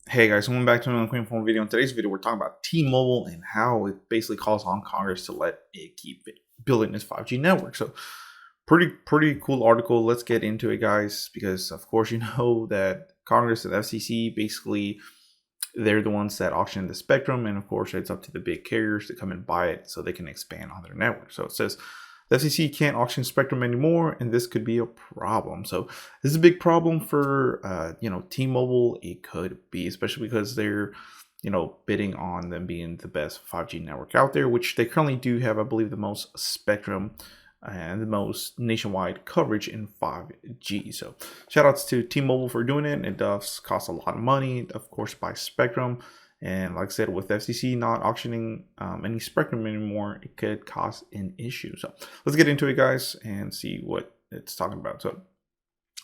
Hey guys, welcome back to another Queen Form video. In today's video, we're talking about T-Mobile and how it basically calls on Congress to let it keep building its 5G network. So, pretty cool article. Let's get into it, guys, because of course you know that Congress and FCC basically they're the ones that auction the spectrum, and of course it's up to the big carriers to come and buy it so they can expand on their network. So it says the FCC can't auction spectrum anymore, and this could be a problem. So this is a big problem for T-Mobile. It could be, especially because they're bidding on them being the best 5G network out there, which they currently do have, I believe, the most spectrum and the most nationwide coverage in 5G. So shout outs to T-Mobile for doing it. It does cost a lot of money, of course, by spectrum. And like I said, with FCC not auctioning any spectrum anymore, it could cause an issue. So let's get into it, guys, and see what it's talking about. So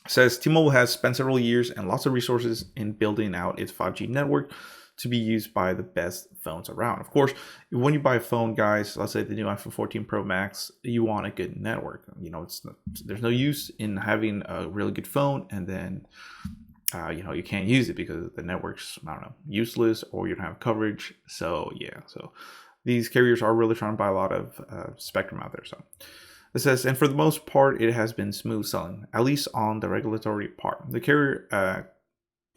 it says T-Mobile has spent several years and lots of resources in building out its 5G network to be used by the best phones around. Of course, when you buy a phone, guys, let's say the new iPhone 14 Pro Max, you want a good network. There's no use in having a really good phone and then you can't use it because the network's, I don't know, useless, or you don't have coverage. So yeah, so these carriers are really trying to buy a lot of spectrum out there. So it says, and for the most part, it has been smooth selling, at least on the regulatory part. The carrier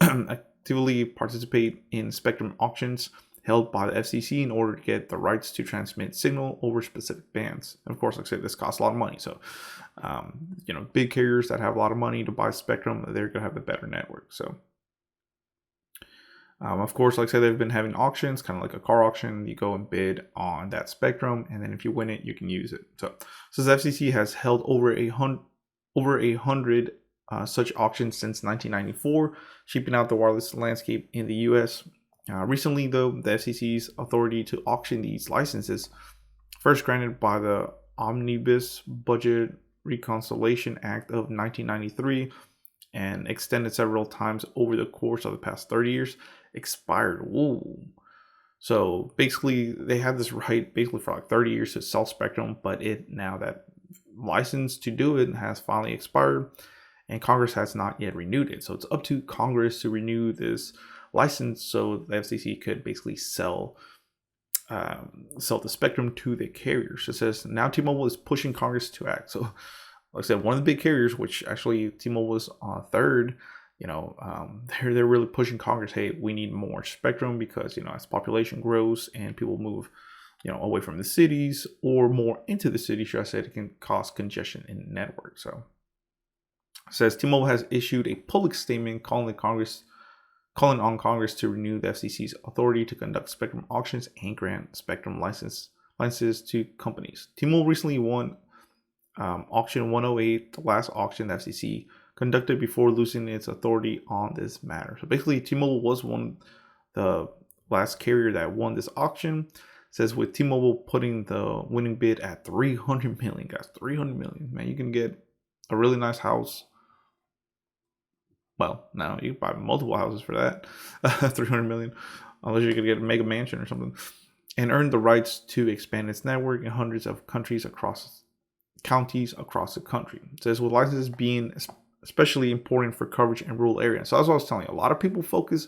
actively participate in spectrum auctions held by the FCC in order to get the rights to transmit signal over specific bands. And of course, like I said, this costs a lot of money. So, big carriers that have a lot of money to buy spectrum, they're going to have the better network. So, of course, like I said, they've been having auctions, kind of like a car auction. You go and bid on that spectrum, and then if you win it, you can use it. So, since FCC has held over a hundred such auctions since 1994, shaping out the wireless landscape in the U.S. Recently, though, the FCC's authority to auction these licenses, first granted by the Omnibus Budget Reconciliation Act of 1993 and extended several times over the course of the past 30 years, expired. Ooh. So basically, they had this right basically for like 30 years to sell spectrum, but now that license to do it has finally expired, and Congress has not yet renewed it. So it's up to Congress to renew this license so the FCC could basically sell the spectrum to the carriers. It says now T-Mobile is pushing Congress to act. So like I said, one of the big carriers, which actually T-Mobile is third, they're really pushing Congress. Hey, we need more spectrum because as population grows and people move away from the cities or more into the city, should I say, it can cause congestion in the network. So it says T-Mobile has issued a public statement calling on Congress to renew the FCC's authority to conduct spectrum auctions and grant spectrum licenses to companies. T-Mobile recently won auction 108, the last auction the FCC conducted before losing its authority on this matter. So basically, T-Mobile was the last carrier that won this auction. It says with T-Mobile putting the winning bid at 300 million, guys, 300 million. Man, you can get a really nice house. Well, now you can buy multiple houses for that, 300 million, unless you're gonna get a mega mansion or something, and earn the rights to expand its network in hundreds of counties across the country. It says with licenses being especially important for coverage in rural areas. So as I was telling you, a lot of people focus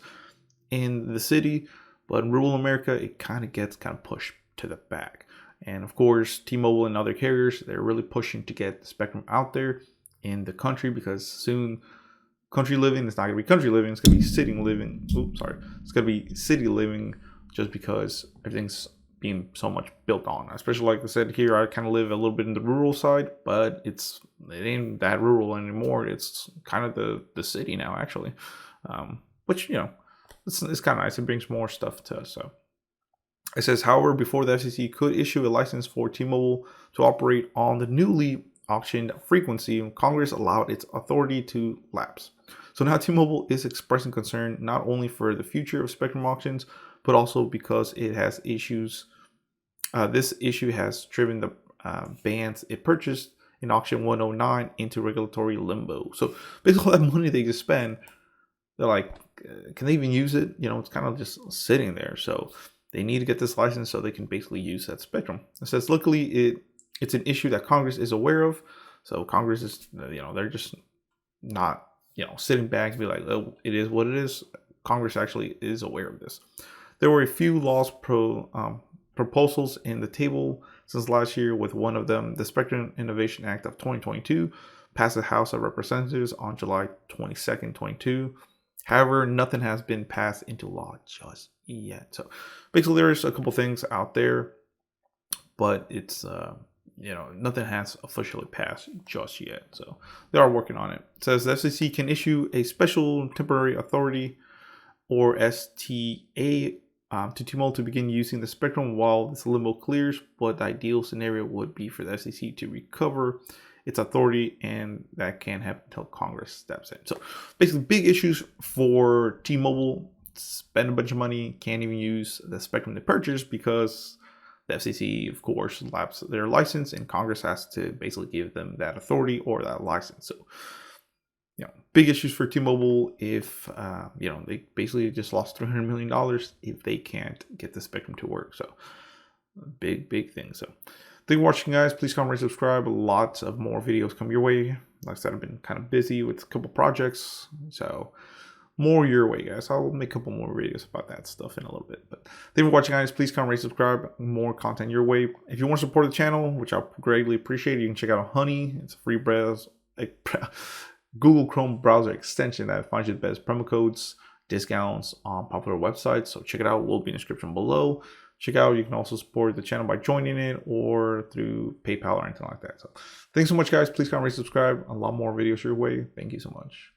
in the city, but in rural America, it kind of gets pushed to the back. And of course, T-Mobile and other carriers, they're really pushing to get the spectrum out there in the country, because soon country living is not going to be country living, it's going to be city living. It's going to be city living, just because everything's being so much built on. Especially, like I said, here I kind of live a little bit in the rural side, but it ain't that rural anymore. It's kind of the city now, actually, which it's kind of nice. It brings more stuff to us. So it says, however, before the FCC could issue a license for T-Mobile to operate on the newly auctioned frequency, Congress allowed its authority to lapse. So now T-Mobile is expressing concern not only for the future of spectrum auctions, but also because it has issues. This issue has driven the bands it purchased in auction 109 into regulatory limbo. So basically, all that money they just spend, they're like, can they even use it? It's kind of just sitting there. So they need to get this license so they can basically use that spectrum. It says, luckily, it's an issue that Congress is aware of. So Congress is, they're just not, sitting back and be like, oh, it is what it is. Congress actually is aware of this. There were a few laws proposals in the table since last year, with one of them, the Spectrum Innovation Act of 2022, passed the House of Representatives on July 22nd, 22. However, nothing has been passed into law just yet. So basically, there's a couple things out there, but it's nothing has officially passed just yet. So they are working on it. It says the FCC can issue a special temporary authority, or STA, to T-Mobile to begin using the spectrum while this limbo clears, but the ideal scenario would be for the FCC to recover its authority, and that can't happen until Congress steps in. So basically, big issues for T-Mobile. Spend a bunch of money, can't even use the spectrum they purchased because the FCC, of course, lapsed their license, and Congress has to basically give them that authority or that license. So, big issues for T-Mobile if, they basically just lost $300 million if they can't get the spectrum to work. So, big thing. So, thank you for watching, guys. Please comment, rate, subscribe. Lots of more videos come your way. Like I said, I've been kind of busy with a couple projects. So, more your way, guys. I'll make a couple more videos about that stuff in a little bit. But thank you for watching, guys. Please comment, rate, subscribe. More content your way. If you want to support the channel, which I'll greatly appreciate, you can check out Honey. It's a free browser, Google Chrome browser extension that finds you the best promo codes, discounts on popular websites. So check it out. It will be in the description below. Check out. You can also support the channel by joining it or through PayPal or anything like that. So thanks so much, guys. Please comment, rate, subscribe. A lot more videos your way. Thank you so much.